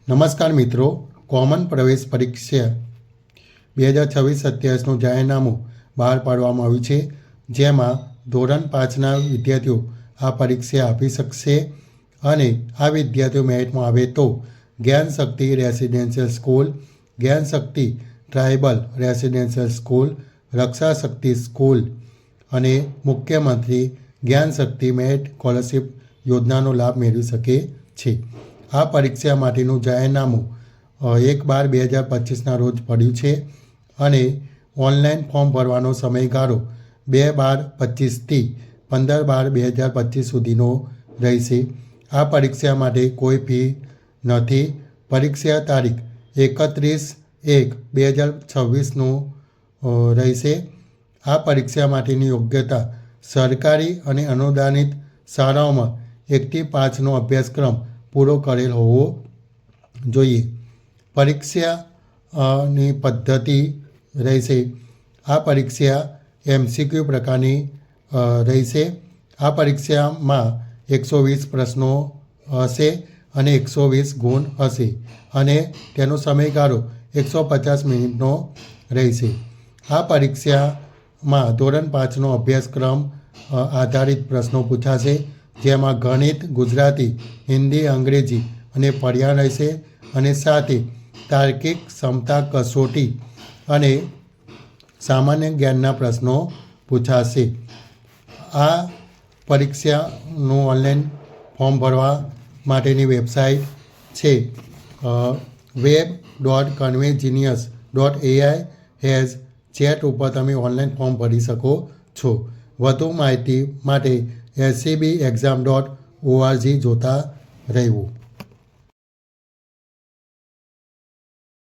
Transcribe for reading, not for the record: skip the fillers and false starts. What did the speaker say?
નમસ્કાર મિત્રો, કોમન પ્રવેશ પરીક્ષા 2026-27નું જાહેરનામું બહાર પાડવામાં આવ્યું છે, જેમાં ધોરણ 5ના વિદ્યાર્થીઓ આ પરીક્ષા આપી શકશે અને આ વિદ્યાર્થીઓ મેરિટમાં આવે તો Gyanshakti residential school, Gyanshakti tribal residential school, રક્ષાશક્તિ સ્કૂલ અને મુખ્યમંત્રી જ્ઞાનશક્તિ મેરિટ સ્કોલરશિપ યોજનાનો લાભ મેળવી શકે છે. આ પરીક્ષા માટેનું જાહેરનામું 1/12/2025ના રોજ પડ્યું છે અને ઓનલાઈન ફોર્મ ભરવાનો સમયગાળો 2/12/25થી 15/12/2025 સુધીનો રહેશે. આ પરીક્ષા માટે કોઈ ફી નથી. પરીક્ષા તારીખ 31/1/2026નું રહેશે. આ પરીક્ષા માટેની યોગ્યતા સરકારી અને અનુદાનિત શાળાઓમાં 1 થી 5નો અભ્યાસક્રમ પૂરો કરેલ હોવો જોઈએ. પરીક્ષાની પદ્ધતિ રહેશે. આ પરીક્ષા MCQ પ્રકારની રહેશે. આ પરીક્ષામાં 120 પ્રશ્નો હશે અને 120 ગુણ હશે અને તેનો સમયગાળો 150 મિનિટનો રહેશે. આ પરીક્ષામાં ધોરણ 5નો અભ્યાસક્રમ આધારિત પ્રશ્નો પૂછાશે, જેમાં ગણિત, ગુજરાતી, હિન્દી, અંગ્રેજી અને પર્યાવરણ રહેશે અને સાથે તાર્કિક ક્ષમતા કસોટી અને સામાન્ય જ્ઞાનના પ્રશ્નો પૂછાશે. આ પરીક્ષાનું ઓનલાઈન ફોર્મ ભરવા માટેની વેબસાઇટ છે web.convergenius.ai/chat ઉપર તમે ઓનલાઈન ફોર્મ ભરી શકો છો. વધુ માહિતી માટે scbexam.org જોતા રહેવું.